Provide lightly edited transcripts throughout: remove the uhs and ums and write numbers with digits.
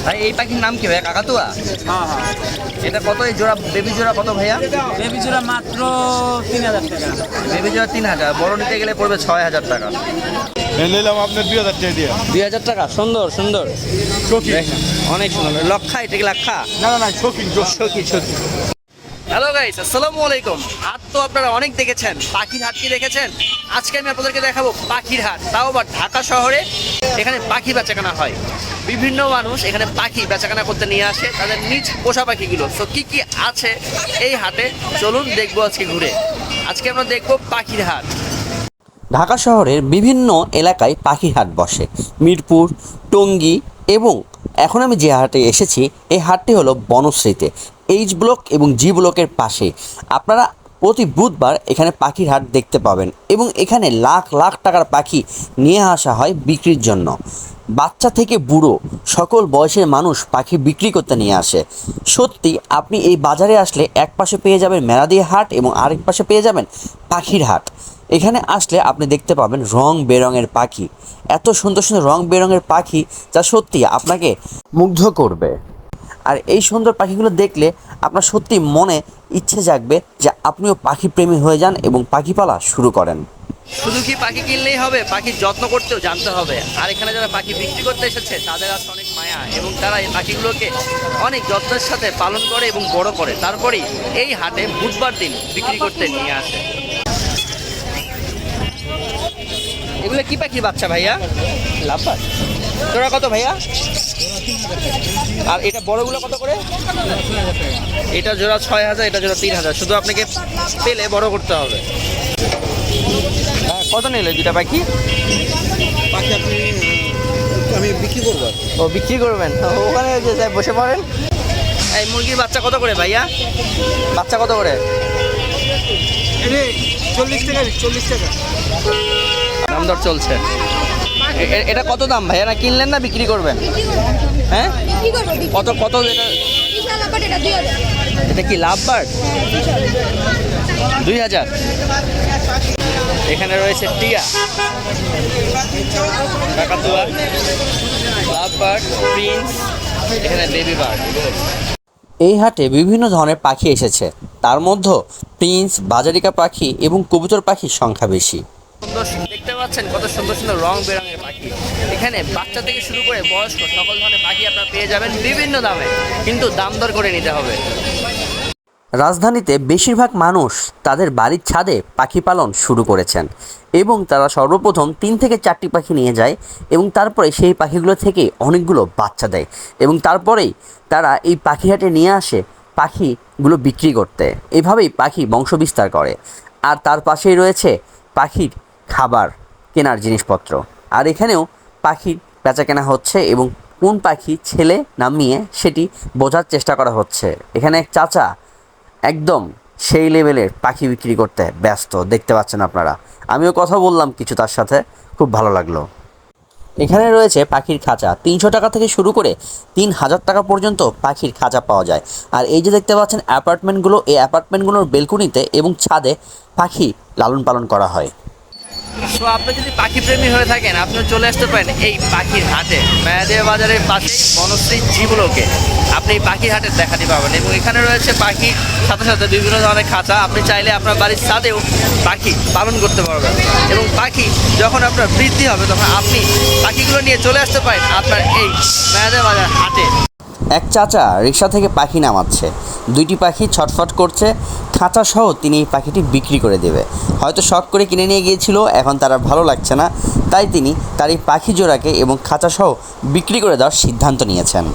ভাই এই পাখির নাম কি ভাইয়া? কাকাতুয়া? হ্যাঁ হ্যাঁ। এটা কত এই জোড়া? বেবি জোড়া কত ভাইয়া? বেবি জোড়া মাত্র 3000 টাকা। বেবি জোড়া 3000, বড় নিতে গেলে পড়বে 6000 টাকা। নিলাম আপনার 2000 টাকা দিয়ে। 2000 টাকা? সুন্দর সুন্দর, শৌখিন। দেখেন অনেক সুন্দর। লক্ষা? এটা কি লাক্ষা? না না না, শৌখিন সখী সখী। হ্যালো গাইস, আসসালামু আলাইকুম। হাট তো আপনারা অনেক দেখেছেন, পাখির হাট কি দেখেছেন? আজকে আমি আপনাদেরকে দেখাবো পাখির হাট, তাও আবার ঢাকা শহরে। এখানে পাখি বেচাকেনা হয়, বিভিন্ন মানুষ এখানে পাখি বেচাকেনা করতে নিয়ে আসে তাদের নিজ পোষা পাখিগুলো। তো কি কি আছে এই হাটে, চলুন দেখবো আজকে ঘুরে। আজকে আমরা দেখবো পাখির হাট। ঢাকা শহরের বিভিন্ন এলাকায় পাখির হাট বসে, মিরপুর, টঙ্গী এবং এখন আমি যে হাটে এসেছি এই হাটটি হলো বনশ্রীতে, এইচ ব্লক এবং জি ব্লকের পাশে। আপনারা প্রতি বুধবার এখানে পাখির হাট দেখতে পাবেন এবং এখানে লাখ লাখ টাকার পাখি নিয়ে আসা হয় বিক্রির জন্য। বাচ্চা থেকে বুড়ো সকল বয়সের মানুষ পাখি বিক্রি করতে নিয়ে আসে। সত্যি আপনি এই বাজারে আসলে এক পাশে পেয়ে যাবেন মেলাদি হাট এবং আরেক পাশে পেয়ে যাবেন পাখির হাট। এখানে আসলে আপনি দেখতে পাবেন রং বেরঙের পাখি, এত সুন্দর সুন্দর রং বেরঙের পাখি যা সত্যি আপনাকে মুগ্ধ করবে। আর এই সুন্দর পাখিগুলো দেখলে আপনার সত্যি মনে ইচ্ছে জাগবে যে আপনিও পাখি প্রেমী হয়ে যান এবং পাখি পালা শুরু করেন। শুধু কি পাখি কিনলেই হবে, পাখির যত্ন করতেও জানতে হবে। আর এখানে যারা পাখি বিক্রি করতে এসেছে তাদের আছে অনেক মায়া এবং তারা এই পাখিগুলোকে অনেক যত্নের সাথে পালন করে এবং বড় করে, তারপরেই এই হাটে বুধবার দিন বিক্রি করতে নিয়ে আসে। এগুলো কি পাখির বাচ্চা ভাইয়া? লাভবার্ড। তোরা কত ভাইয়া? আর এটা বড়গুলো কত করে? এটা জোড়া 6000, এটা জোড়া 3000। শুধু আপনাকে পেলে বড় করতে হবে। কত নিলে দুটা পাখি? পাখি আমি বিক্রি করবো। ও বিক্রি করবেন? ওখানে যে যাই বসে পড়েন। এই মুরগির বাচ্চা কত করে ভাইয়া? বাচ্চা কত করে? 40 টাকা। 40 টাকা দাম দর চলছে। এটা কত দাম ভাইয়া? না কিনলেন না বিক্রি করবেন? হ্যাঁ কত কত? এটা কি লাভবার্ড? 2000। এখানে রয়েছে টিয়া, কাকাতুয়া, লাভবার্ড, প্রিন্স, এখানে বেবি বার্ড। এই হাটে বিভিন্ন ধরনের পাখি এসেছে, তার মধ্যে প্রিন্স, বাজারিকা পাখি এবং কবুতর পাখির সংখ্যা বেশি। সুন্দর দেখতে পাচ্ছেন কত সুন্দর সুন্দর রং বেরঙের পাখি। এখানে বাচ্চা থেকে শুরু করে বয়স্ক সকল ধরনের পাখি আপনারা পেয়ে যাবেন বিভিন্ন দামে, কিন্তু দাম দর করে নিতে হবে। রাজধানীতে বেশিরভাগ মানুষ তাদের বাড়ির ছাদে পাখি পালন শুরু করেছেন এবং তারা সর্বপ্রথম 3 থেকে 4টি পাখি নিয়ে যায় এবং তারপরে সেই পাখিগুলো থেকে অনেকগুলো বাচ্চা দেয় এবং তারপরেই তারা এই পাখি হাটে নিয়ে আসে পাখিগুলো বিক্রি করতে। এভাবেই পাখি বংশবিস্তার করে। আর তার পাশেই রয়েছে পাখির খাবার কেনার জিনিসপত্র। আর এখানেও পাখির বেচা কেনা হচ্ছে এবং কোন পাখি ছেলে না মেয়ে সেটি বোঝার চেষ্টা করা হচ্ছে। এখানে এক চাচা একদম সেই লেভেলের পাখি বিক্রি করতে ব্যস্ত, দেখতে পাচ্ছেন আপনারা। আমিও কথা বললাম কিছু তার সাথে, খুব ভালো লাগলো। এখানে রয়েছে পাখির খাঁচা, 300 টাকা থেকে শুরু করে 3000 টাকা পর্যন্ত পাখির খাঁচা পাওয়া যায়। আর এই যে দেখতে পাচ্ছেন অ্যাপার্টমেন্টগুলো, এই অ্যাপার্টমেন্টগুলোর বেলকুনিতে এবং ছাদে পাখি লালন পালন করা হয়। সো আপনি যদি পাখি প্রেমী হয়ে থাকেন আপনিও চলে আসতে পারেন এই পাখির হাটে। মেয়াদিয়া বাজারের পাশে বনশ্রী জি ব্লকে আপনি এই পাখির হাটের দেখাতে পাবেন এবং এখানে রয়েছে পাখির সাথে সাথে বিভিন্ন ধরনের খাঁচা। আপনি চাইলে আপনার বাড়ির ছাদেও পাখি পালন করতে পারবেন এবং পাখি যখন আপনার বৃদ্ধি হবে তখন আপনি পাখিগুলো নিয়ে চলে আসতে পারেন আপনার এই মেয়াদিয়া বাজার হাটে। এক চাচা রিক্সা থেকে পাখি নামাচ্ছে, 2টি পাখি ছটফট করছে, খাঁচা সহ তিনি এই পাখিটি বিক্রি করে দেবে। হয়তো শখ করে কিনে নিয়ে গিয়েছিল, এখন তার আর ভালো লাগছে না, তাই তিনি তার এই পাখি জোড়াকে এবং খাঁচা সহ বিক্রি করে দেওয়ার সিদ্ধান্ত নিয়েছেন।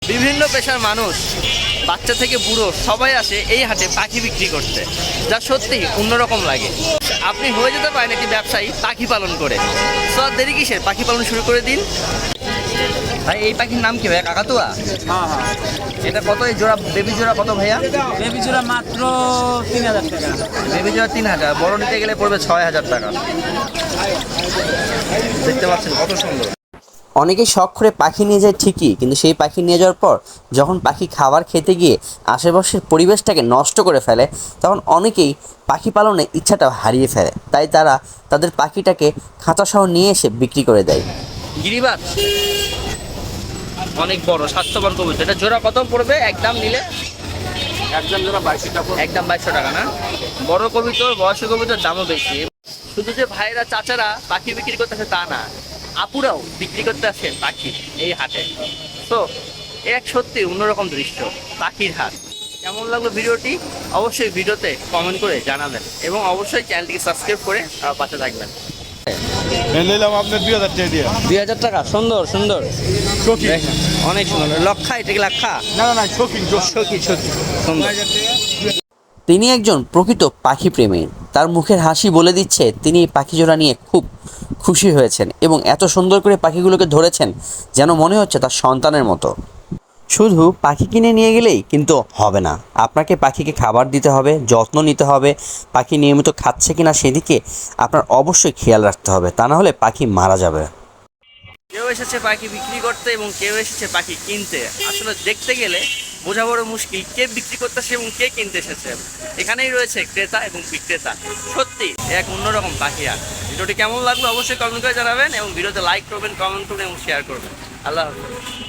বিভিন্ন পেশার মানুষ বাচ্চা থেকে বুড়ো সবাই আসে এই হাটে পাখি বিক্রি করতে, যা সত্যি অন্যরকম লাগে। আপনি হয়ে যেতে পারেন একটি ব্যবসায়ী পাখি পালন করে। সো আর দেরি কিসের, পাখি পালন শুরু করে দিন। ভাই এই পাখির নাম কি ভাইয়া? কাকাতুয়া? হ্যাঁ হ্যাঁ। এটা কত এই জোড়া? বেবি জোড়া কত ভাইয়া? বেবি জোড়া মাত্র 3000 টাকা। বেবি জোড়া 3000, বড় নিতে গেলে পড়বে 6000 টাকা। দেখতে পাচ্ছেন কত সুন্দর। অনেকেই শখ করে পাখি নিয়ে যায় ঠিকই, কিন্তু সেই পাখি নিয়ে যাওয়ার পর যখন পাখি খাবার খেতে গিয়ে আশেপাশের পরিবেশটাকে নষ্ট করে ফেলে তখন অনেকেই পাখি পালনে ইচ্ছাটা হারিয়ে ফেলে। তাই তারা তাদের পাখিটাকে খাঁচাসহ নিয়ে এসে বিক্রি করে দেয়। গিরিবাজ অনেক বড় স্বাস্থ্যবান কবুতর। এটা জোড়া কত পড়বে একদম নিলে? একদম যারা 2200 টাকা একদম 2200 টাকা না? বড় কবুতর, বয়স্ক কবুতর দামও বেশি। শুধু যে ভাইরা চাচারা পাখি বিক্রি করতেছে তা না, আপুরাও বিক্রি করতে আসেন পাখি এই হাটে। তো এক সত্যি অন্যরকম দৃশ্য, পাখির হাট। কেমন লাগলো ভিডিওটি অবশ্যই ভিডিওতে কমেন্ট করে জানাবেন এবং অবশ্যই চ্যানেলটিকে সাবস্ক্রাইব করে পাশে থাকবেন। নিলাম আপনার 2000 টাকা দিয়ে 2000 টাকা, সুন্দর সুন্দর, শৌখিন। দেখেন অনেক সুন্দর। লক্ষা, এটা কি লক্ষা? না না না শৌখিন সখী সখী সুন্দর। তিনি একজন প্রকৃত পাখি প্রেমী। তার মুখের হাসি বলে দিচ্ছে তিনি এই পাখি জোড়া নিয়ে খুব খুশি হয়েছেন এবং এত সুন্দর করে পাখিগুলোকে ধরেছেন যেন মনে হচ্ছে তার সন্তানের মতো। শুধু পাখি কিনে নিয়ে গেলেই কিন্তু হবে না, আপনাকে পাখিকে খাবার দিতে হবে, যত্ন নিতে হবে, পাখি নিয়মিত খাচ্ছে কিনা সেদিকে আপনার অবশ্যই খেয়াল রাখতে হবে, তা না হলে পাখি মারা যাবে। কেউ এসেছে পাখি বিক্রি করতে এবং কেউ এসেছে পাখি কিনতে। আসলে দেখতে গেলে বোঝা বড় মুশকিল কে বিক্রি করতেছে এবং কে কিনতে এসেছে। এখানেই রয়েছে ক্রেতা এবং বিক্রেতা। সত্যি এক অন্যরকম পাখি হাট। ভিডিওটি কেমন লাগলো অবশ্যই কমেন্ট করে জানাবেন এবং ভিডিওতে লাইক করবেন, কমেন্ট করবেন এবং শেয়ার করবেন। আল্লাহ হাফেজ।